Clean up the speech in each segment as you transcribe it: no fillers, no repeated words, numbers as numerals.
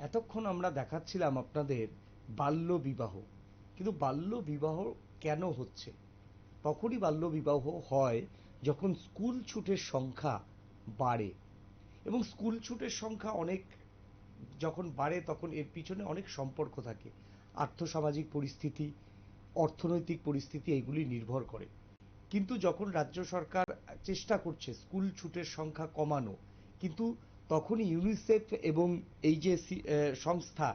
এতক্ষণ আমরা দেখাচ্ছিলাম আপনাদের বাল্য বিবাহ, কিন্তু বাল্য বিবাহ কেন হচ্ছে? তখনই বাল্য বিবাহ হয় যখন স্কুল ছুটের সংখ্যা বাড়ে, এবং স্কুল ছুটের সংখ্যা অনেক যখন বাড়ে তখন এর পিছনে অনেক সম্পর্ক থাকে, আর্থসামাজিক পরিস্থিতি, অর্থনৈতিক পরিস্থিতি এইগুলি নির্ভর করে। কিন্তু যখন রাজ্য সরকার চেষ্টা করছে স্কুল ছুটের সংখ্যা কমানো, কিন্তু তখনই ইউনিসেফ এবং এই যে সংস্থা,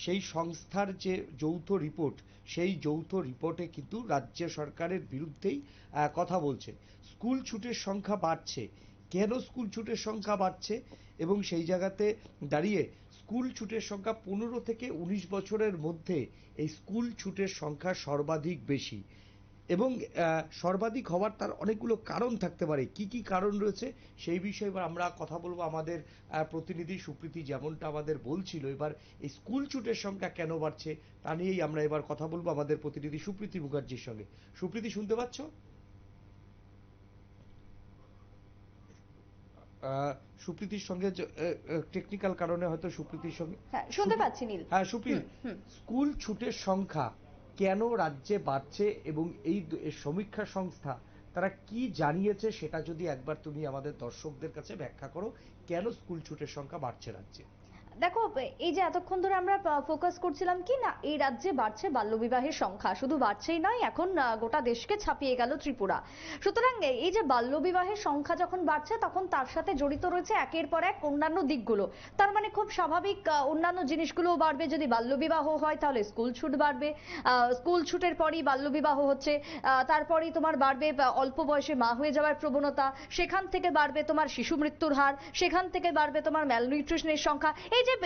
সেই সংস্থার যে যৌথ রিপোর্ট, সেই যৌথ রিপোর্টে কিন্তু রাজ্য সরকারের বিরুদ্ধেই কথা বলছে। স্কুল ছুটের সংখ্যা বাড়ছে, কেন স্কুল ছুটের সংখ্যা বাড়ছে, এবং সেই জায়গাতে দাঁড়িয়ে স্কুল ছুটের সংখ্যা 15 থেকে 19 বছরের মধ্যে এই স্কুল ছুটের সংখ্যা সর্বাধিক বেশি, এবং সর্বাধিক হওয়ার তার অনেকগুলো কারণ থাকতে পারে। কি কি কারণ রয়েছে সেই বিষয়ে এবার আমরা কথা বলবো। আমাদের প্রতিনিধি সুপ্রীতি যেমনটা আমাদের বলছিল, এবার এই স্কুল ছুটের সংখ্যা কেন বাড়ছে তা নিয়েই আমরা এবার কথা বলবো আমাদের প্রতিনিধি সুপ্রীতি মুখার্জির সঙ্গে। সুপ্রীতি, শুনতে পাচ্ছ? সুপ্রীতির সঙ্গে টেকনিক্যাল কারণে হয়তো সুপ্রীতির সঙ্গে। হ্যাঁ, শুনতে পাচ্ছি নীল। হ্যাঁ সুপ্রীত, স্কুল ছুটের সংখ্যা কেন রাজ্যে বাড়ছে এবং এই সমীক্ষা সংস্থা তারা কি জানিয়েছে সেটা যদি একবার তুমি আমাদের দর্শকদের কাছে ব্যাখ্যা করো, কেন স্কুল ছুটের সংখ্যা বাড়ছে রাজ্যে। দেখো, এই যে এতক্ষণ ধরে আমরা ফোকাস করছিলাম কি না, এই রাজ্যে বাড়ছে বাল্যবিবাহের সংখ্যা, শুধু বাড়ছেই নয়, এখন গোটা দেশকে ছাপিয়ে গেল ত্রিপুরা। সুতরাং এই যে বাল্যবিবাহের সংখ্যা যখন বাড়ছে তখন তার সাথে জড়িত রয়েছে একের পর এক অন্যান্য দিকগুলো। তার মানে খুব স্বাভাবিক অন্যান্য জিনিসগুলোও বাড়বে। যদি বাল্যবিবাহ হয় তাহলে স্কুল ছুট বাড়বে, স্কুল ছুটের পরই বাল্যবিবাহ হচ্ছে, তারপরেই তোমার বাড়বে অল্প বয়সে মা হয়ে যাওয়ার প্রবণতা, সেখান থেকে বাড়বে তোমার শিশু মৃত্যুর হার, সেখান থেকে বাড়বে তোমার ম্যালনিউট্রিশনের সংখ্যা।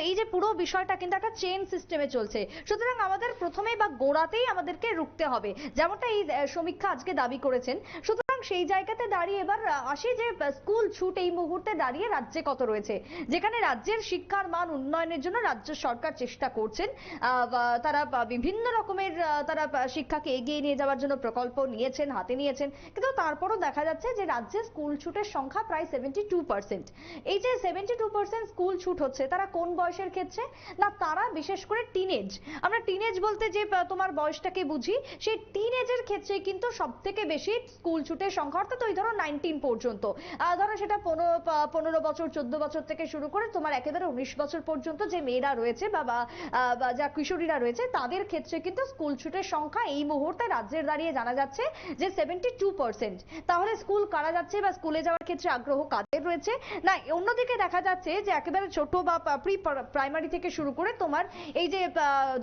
এই যে পুরো বিষয়টা কিন্তু একটা চেইন সিস্টেমে চলছে। সুতরাং আমাদের প্রথমেই বা গোড়াতেই আমাদেরকে রুখতে হবে, যেমনটা এই সমীক্ষা আজকে দাবি করেছেন। সুতরাং সেই জায়গাতে দাঁড়িয়ে এবার আসি যে স্কুল ছুট এই মুহূর্তে দাঁড়িয়ে রাজ্যে কত রয়েছে, যেখানে রাজ্যের শিক্ষার মান উন্নয়নের জন্য রাজ্য সরকার চেষ্টা করছেন। তারা বিভিন্ন রকমের তারা শিক্ষাকে এগিয়ে নিয়ে যাওয়ার জন্য প্রকল্প নিয়েছেন, হাতে নিয়েছেন, কিন্তু তারপরও দেখা যাচ্ছে যে রাজ্যে স্কুল ছুটের সংখ্যা প্রায় 72%। এই যে 72% স্কুল ছুট হচ্ছে, তারা কোন বয়সের ক্ষেত্রে? না, তারা বিশেষ করে টিনেজ। আমরা টিনেজ বলতে যে তোমার বয়সটাকে বুঝি, সেই টিনেজের ক্ষেত্রে কিন্তু সব থেকে বেশি স্কুল ছুটের সংখ্যা, অর্থাৎ ওই ধরো 19 পর্যন্ত, ধরো সেটা 15 বছর 14 বছর থেকে শুরু করে তোমার একেবারে 19 বছর পর্যন্ত যে মেয়েরা রয়েছে বা যা কিশোরীরা রয়েছে, তাদের ক্ষেত্রে কিন্তু স্কুল ছুটের সংখ্যা এই মুহূর্তে রাজ্যের দাঁড়িয়ে জানা যাচ্ছে যে 72%। তাহলে স্কুল কারা যাচ্ছে বা স্কুলে যাওয়ার ক্ষেত্রে আগ্রহ কাদের রয়েছে? না, অন্যদিকে দেখা যাচ্ছে যে একেবারে ছোট বা প্রি প্রাইমারি থেকে শুরু করে তোমার এই যে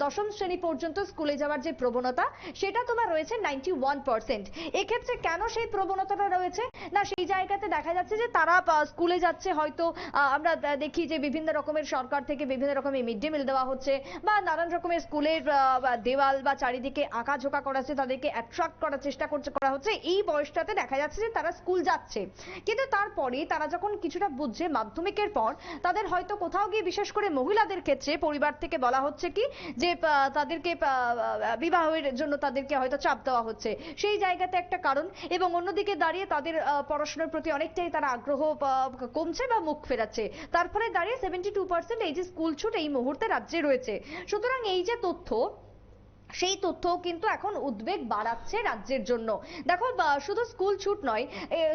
দশম শ্রেণী পর্যন্ত স্কুলে যাওয়ার যে প্রবণতা, সেটা তোমার রয়েছে 91%। এক্ষেত্রে কেন সেই প্রবণতাটা রয়েছে? না, সেই জায়গাতে দেখা যাচ্ছে যে তারা স্কুলে যাচ্ছে, হয়তো আমরা দেখি যে বিভিন্ন রকমের সরকার থেকে বিভিন্ন রকমের মিড ডে মিল দেওয়া হচ্ছে, বা নানান রকমের স্কুলের দেওয়াল বা চারিদিকে আঁকাঝোঁকা করা হচ্ছে, তাদেরকে অ্যাট্রাক্ট করার চেষ্টা করা হচ্ছে। এই বয়সটাতে দেখা যাচ্ছে যে তারা স্কুল যাচ্ছে, কিন্তু তারপরে তারা যখন কিছুটা বুঝছে মাধ্যমিকের পর, তাদের হয়তো কোথাও গিয়ে, বিশেষ করে মহিলাদের ক্ষেত্রে পরিবার থেকে বলা হচ্ছে কি যে তাদেরকে বিবাহের জন্য তাদেরকে হয়তো চাপ দেওয়া হচ্ছে, সেই জায়গাতে একটা কারণ। এবং অন্যদিকে দাঁড়িয়ে তাদের পড়াশোনার প্রতি অনেকটাই তারা আগ্রহ কমছে বা মুখ ফেরাচ্ছে। তার ফলে দাঁড়িয়ে 72% এই যে স্কুল ছুট এই মুহূর্তে রাজ্যে রয়েছে। সুতরাং এই যে তথ্য, সেই তথ্য কিন্তু এখন উদ্বেগ বাড়াচ্ছে রাজ্যের জন্য। দেখো, শুধু স্কুল ছুট নয়,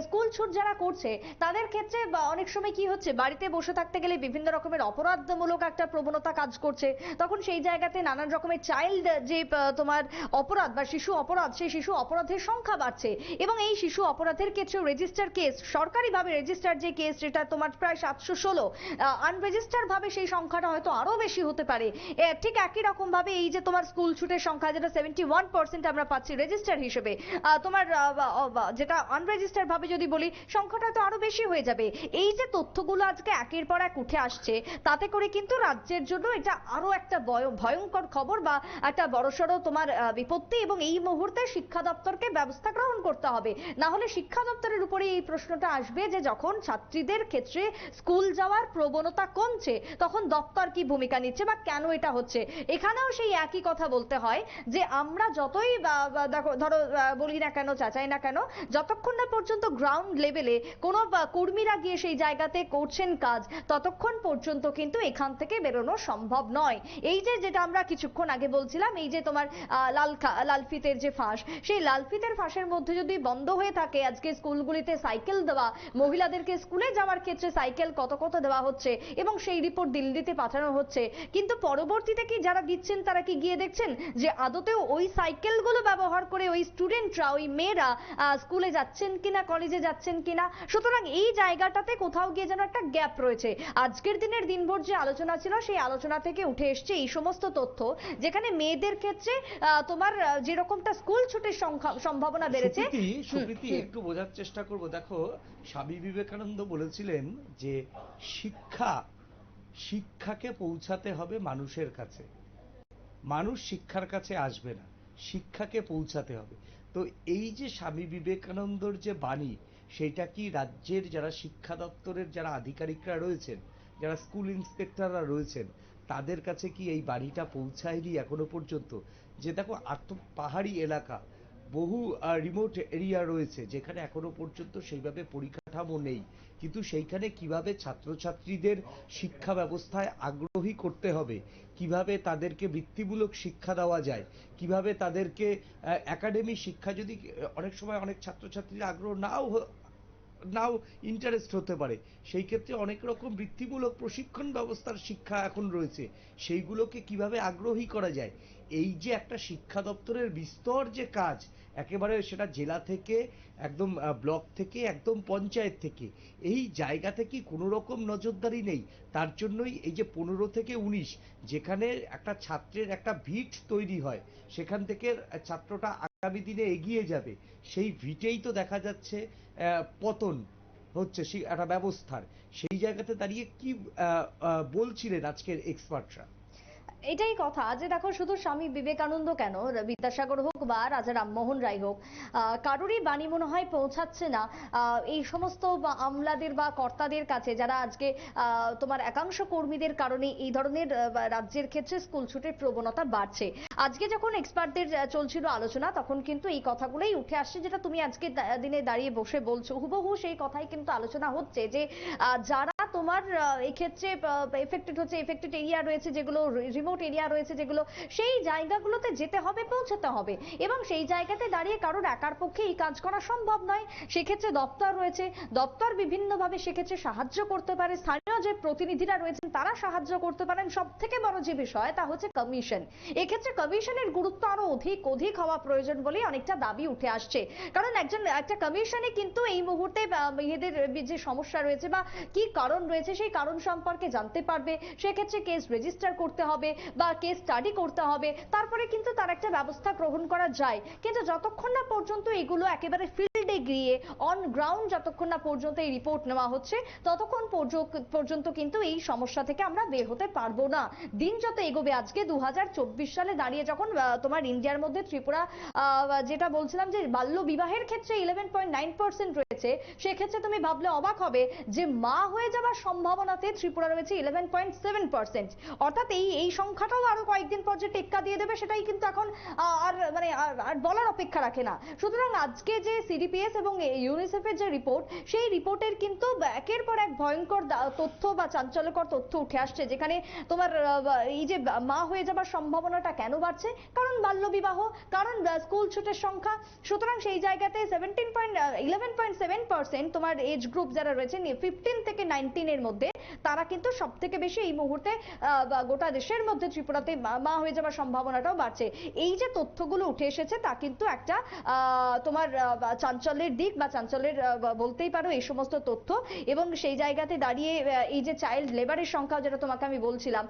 স্কুল ছুট যারা করছে তাদের ক্ষেত্রে অনেক সময় কি হচ্ছে, বাড়িতে বসে থাকতে গেলে বিভিন্ন রকমের অপরাধমূলক একটা প্রবণতা কাজ করছে। তখন সেই জায়গাতে নানান রকমের চাইল্ড যে তোমার অপরাধ বা শিশু অপরাধ, সেই শিশু অপরাধের সংখ্যা বাড়ছে। এবং এই শিশু অপরাধের ক্ষেত্রে রেজিস্টার কেস, সরকারিভাবে রেজিস্টার যে কেস, সেটা তোমার প্রায় 716, আনরেজিস্টার ভাবে সেই সংখ্যাটা হয়তো আরো বেশি হতে পারে। ঠিক একই রকম ভাবে এই যে তোমার স্কুল ছুটের সংখ্যা যেটা 71% আমরা পাচ্ছি রেজিস্টার হিসেবে, তোমার যেটা আনরেজিস্টার ভাবে যদি বলি, সংখ্যাটা তো আরো বেশি হয়ে যাবে। এই যে তথ্যগুলো আজকে একের পর এক উঠে আসছে, তাতে করে কিন্তু রাজ্যের জন্য এটা আরো একটা ভয়ঙ্কর খবর বা একটা বড়সড় তোমার বিপত্তি। এবং এই মুহূর্তে শিক্ষা দপ্তরকে ব্যবস্থা গ্রহণ করতে হবে, না হলে শিক্ষা দপ্তরের উপরে এই প্রশ্নটা আসবে যে যখন ছাত্রীদের ক্ষেত্রে স্কুল যাওয়ার প্রবণতা কমছে, তখন দপ্তর কি ভূমিকা নিচ্ছে বা কেন এটা হচ্ছে। এখানেও সেই একই কথা বলতে হয় হয় যে আমরা যতই দেখো ধরো বলি না কেন, চাচাই না কেন, যতক্ষণ না পর্যন্ত গ্রাউন্ড লেভেলে কোনো কর্মীরা গিয়ে সেই জায়গাতে করছেন কাজ, ততক্ষণ পর্যন্ত কিন্তু এখান থেকে বেরোনো সম্ভব নয়। এই যে যেটা আমরা কিছুক্ষণ আগে বলছিলাম, এই যে তোমার লালফিতের যে ফাঁস, সেই লালফিতের ফাঁসের মধ্যে যদি বন্ধ হয়ে থাকে আজকে স্কুলগুলিতে সাইকেল দেওয়া, মহিলাদেরকে স্কুলে যাওয়ার ক্ষেত্রে সাইকেল কত কত দেওয়া হচ্ছে এবং সেই রিপোর্ট দিল্লিতে পাঠানো হচ্ছে, কিন্তু পরবর্তীতে কি যারা দিচ্ছেন তারা কি গিয়ে দেখছেন যে আদতেও ওই সাইকেলগুলো ব্যবহার করে ওই স্টুডেন্টরা, ওই মেয়েরা স্কুলে যাচ্ছেন কিনা, কলেজে যাচ্ছেন কিনা? সুতরাং এই জায়গাটাতে কোথাও গিয়ে যেন একটা গ্যাপ রয়েছে। আজকের দিনের দিনভর যে আলোচনা ছিল সেই আলোচনা থেকে উঠে এসছে এই সমস্ত তথ্য, যেখানে মেয়েদের ক্ষেত্রে তোমার যেরকমটা স্কুল ছুটির সম্ভাবনা বেড়েছে। সুপ্রীতি একটু বোঝার চেষ্টা করব। দেখো, স্বামী বিবেকানন্দ বলেছিলেন যে শিক্ষাকে পৌঁছাতে হবে মানুষের কাছে, মানুষ শিক্ষার কাছে আসবে না, শিক্ষাকে পৌঁছাতে হবে। তো এই যে স্বামী বিবেকানন্দর যে বাণী, সেটা কি রাজ্যের যারা শিক্ষা দপ্তরের যারা আধিকারিকরা রয়েছেন, যারা স্কুল ইন্সপেক্টররা রয়েছেন, তাদের কাছে কি এই বাণীটা পৌঁছায়নি এখনো পর্যন্ত? যে দেখো, পাহাড়ি এলাকা, বহু রিমোট এরিয়া রয়েছে যেখানে এখনো পর্যন্ত সেইভাবে পরিকাঠামো নেই, কিন্তু সেইখানে কিভাবে ছাত্রছাত্রীদের শিক্ষা ব্যবস্থায় আগ্রহী করতে হবে, কিভাবে তাদেরকে বৃত্তিমূলক শিক্ষা দেওয়া যায়, কিভাবে তাদেরকে একাডেমি শিক্ষা, যদি অনেক সময় অনেক ছাত্রছাত্রীর আগ্রহ নাও ইন্টারেস্ট হতে পারে, সেই ক্ষেত্রে অনেক রকম বৃত্তিমূলক প্রশিক্ষণ ব্যবস্থার শিক্ষা এখন রয়েছে, সেইগুলোকে কিভাবে আগ্রহী করা যায়। এই যে একটা শিক্ষা দপ্তরের বিস্তর যে কাজ, একেবারে সেটা জেলা থেকে একদম ব্লক থেকে একদম পঞ্চায়েত থেকে, এই জায়গাতে কি কোনো রকম নজরদারি নেই? তার জন্যই এই যে 15 থেকে 19, যেখানে একটা ছাত্রের একটা ভিত তৈরি হয়, সেখান থেকে ছাত্রটা আগামী দিনে এগিয়ে যাবে, সেই ভিটেই তো দেখা যাচ্ছে পতন হচ্ছে একটা ব্যবস্থার। সেই জায়গাতে দাঁড়িয়ে কি বলছিলেন আজকের এক্সপার্টরা? এটাই কথা যে দেখো, শুধু স্বামী বিবেকানন্দ কেন, বিদ্যাসাগর হোক বা রাজা রামমোহন রায় হোক, কারোরই বাণী মনে হয় পৌঁছাচ্ছে না এই সমস্ত আমলাদের বা কর্তাদের কাছে, যারা আজকে তোমার একাংশ কর্মীদের কারণে এই ধরনের রাজ্যের ক্ষেত্রে স্কুল ছুটির প্রবণতা বাড়ছে। আজকে যখন এক্সপার্টদের চলছিল আলোচনা, তখন কিন্তু এই কথাগুলোই উঠে আসছে, যেটা তুমি আজকে দিনে দাঁড়িয়ে বসে বলছো, হুবহু সেই কথাই কিন্তু আলোচনা হচ্ছে যে যারা তোমার এই ক্ষেত্রে এফেক্টেড এরিয়া রয়েছে, যেগুলো রিমোট এরিয়া রয়েছে, যেগুলো সেই জায়গাগুলোতে যেতে হবে, পৌঁছাতে হবে, এবং সেই জায়গাতে দাঁড়িয়ে কারোর একার পক্ষে এই কাজ করা সম্ভব নয়। সেক্ষেত্রে দপ্তর রয়েছে, দপ্তর বিভিন্নভাবে সেক্ষেত্রে সাহায্য করতে পারে, স্থানীয় যে প্রতিনিধিরা রয়েছেন তারা সাহায্য করতে পারেন। সব থেকে বড় যে বিষয় তা হচ্ছে কমিশন। এক্ষেত্রে কমিশনের গুরুত্ব আরো অধিক হওয়া প্রয়োজন বলে অনেকটা দাবি উঠে আসছে, কারণ একটা কমিশনে কিন্তু এই মুহূর্তে মেয়েদের যে সমস্যা রয়েছে বা কি কারণ রয়েছে, সেই কারণ সম্পর্কে জানতে পারবে, সেক্ষেত্রে কেস রেজিস্টার করতে হবে বা কেস স্টাডি করতে হবে, তারপরে কিন্তু তার একটা ব্যবস্থা গ্রহণ করা যায়। কিন্তু যতক্ষণ না পর্যন্ত এগুলো একেবারে ফিল্ডে গিয়ে অন গ্রাউন্ড যতক্ষণ না পর্যন্ত এই রিপোর্ট নেওয়া হচ্ছে, ততক্ষণ পর্যন্ত কিন্তু এই সমস্যা থেকে আমরা বের হতে পারবো না। দিন যত এগোবে, আজকে 2024 সালে দাঁড়িয়ে যখন তোমার ইন্ডিয়ার মধ্যে ত্রিপুরা যেটা বলছিলাম যে বাল্য বিবাহের ক্ষেত্রে 11.9% রয়েছে, সেক্ষেত্রে তুমি ভাবলে অবাক হবে যে মা হয়ে যাওয়ার সম্ভাবনাতে ত্রিপুরা রয়েছে 11.7%। অর্থাৎ এই সংখ্যাটাও আরো কয়েকদিন পর যে টেক্কা দিয়ে দেবে, সেটাই কিন্তু এখন আর বলার অপেক্ষা রাখে না। সুতরাং আজকে যে সিডিপিএস এবং ইউনিসেফের যে রিপোর্ট, সেই রিপোর্টের কিন্তু একের পর এক ভয়ঙ্কর তথ্য বা চাঞ্চল্যকর তথ্য উঠে আসছে, যেখানে তোমার এই যে মা হয়ে যাবার সম্ভাবনাটা কেন বাড়ছে, কারণ বাল্যবিবাহ, কারণ স্কুল ছুটের সংখ্যা। সুতরাং সেই জায়গাতে 11.7% তোমার এজ গ্রুপ যারা রয়েছে 15 থেকে 19 এর মধ্যে, তারা কিন্তু সব থেকে বেশি এই মুহূর্তে গোটা দেশের মধ্যে ত্রিপুরাতে মা হয়ে যাওয়ার সম্ভাবনাটাও বাড়ছে। এই যে তথ্যগুলো উঠে এসেছে, তা কিন্তু একটা তোমার চাঞ্চল্যের দিক বা চাঞ্চল্যের বলতেই পারো এই সমস্ত তথ্য। এবং সেই জায়গাতে দাঁড়িয়ে এই যে চাইল্ড লেবারের সংখ্যা, যেটা তোমাকে আমি বলছিলাম,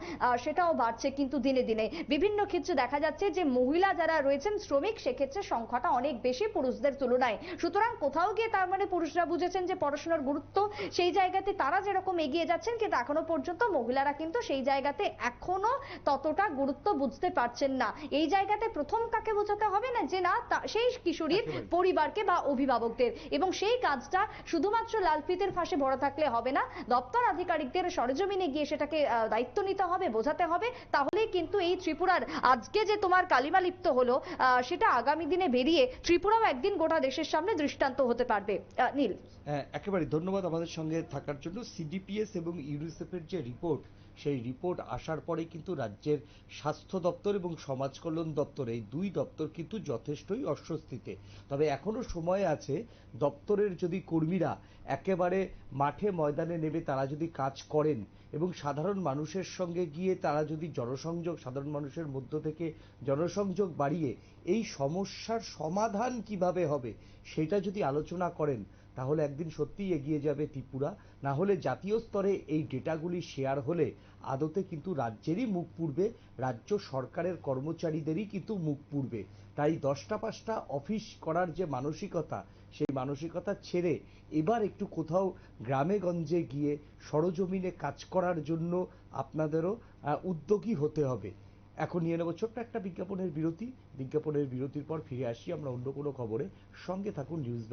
সেটাও বাড়ছে কিন্তু দিনে দিনে। বিভিন্ন ক্ষেত্রে দেখা যাচ্ছে যে মহিলা যারা রয়েছেন শ্রমিক, সেক্ষেত্রে সংখ্যাটা অনেক বেশি পুরুষদের তুলনায়। সুতরাং কোথাও গিয়ে তার মানে পুরুষরা বুঝেছেন যে পড়াশোনার গুরুত্ব, সেই জায়গাতে তারা যেরকম এগিয়ে যাচ্ছেন, কিন্তু এখনো পর্যন্ত মহিলারা কিন্তু সেই জায়গাতে এখনো ততটা গুরুত্ব বুঝতে পারছেন না। এই জায়গাতে প্রথম কাকে বোঝাতে হবে না, যে না সেই কিশোরীর পরিবারকে বা অভিভাবকদের। এবং সেই কাজটা শুধুমাত্র লালফিতের ফাঁসে ভরা থাকলে হবে না, দপ্তর আধিকারিকদের সরেজমিনে গিয়ে সেটাকে দায়িত্ব নিতে হবে, বোঝাতে হবে, তাহলে কিন্তু এই ত্রিপুরার আজকে যে তোমার কালিমা লিপ্ত হলো সেটা আগামী দিনে বেরিয়ে ত্রিপুরাও একদিন গোটা দেশের সামনে দৃষ্টান্ত হতে পারবে। নীল। একেবারে ধন্যবাদ আমাদের সঙ্গে থাকার জন্য। সিডিপিএস এবং ইউনিসেফের যে রিপোর্ট, সেই রিপোর্ট আসার পরে কিন্তু রাজ্যের স্বাস্থ্য দপ্তর এবং সমাজ কল্যাণ দপ্তর, এই দুই দপ্তর কিন্তু যথেষ্টই অস্বস্তিতে। তবে এখনো সময় আছে, দপ্তরের যদি কর্মীরা একেবারে মাঠে ময়দানে নেমে তারা যদি কাজ করেন এবং সাধারণ মানুষের সঙ্গে গিয়ে তারা যদি জনসংযোগ, সাধারণ মানুষের মধ্য থেকে জনসংযোগ বাড়িয়ে এই সমস্যার সমাধান কিভাবে হবে সেটা যদি আলোচনা করেন, তাহলে একদিন সত্যিই এগিয়ে যাবে ত্রিপুরা। না হলে জাতীয় স্তরে এই ডেটাগুলি শেয়ার হলে আদতে কিন্তু রাজ্যেরই মুখ পুড়বে, রাজ্য সরকারের কর্মচারীদেরই কিন্তু মুখ পুড়বে। তাই 10টা 5টা অফিস করার যে মানসিকতা, সেই মানসিকতা ছেড়ে এবার একটু কোথাও গ্রামে গঞ্জে গিয়ে সরজমিনে কাজ করার জন্য আপনাদেরও উদ্যোগী হতে হবে। এখন নিয়ে নেব ছোট্ট একটা বিজ্ঞাপনের বিরতি। বিজ্ঞাপনের বিরতির পর ফিরে আসি আমরা অন্য কোনো খবরে। সঙ্গে থাকুন নিউজ।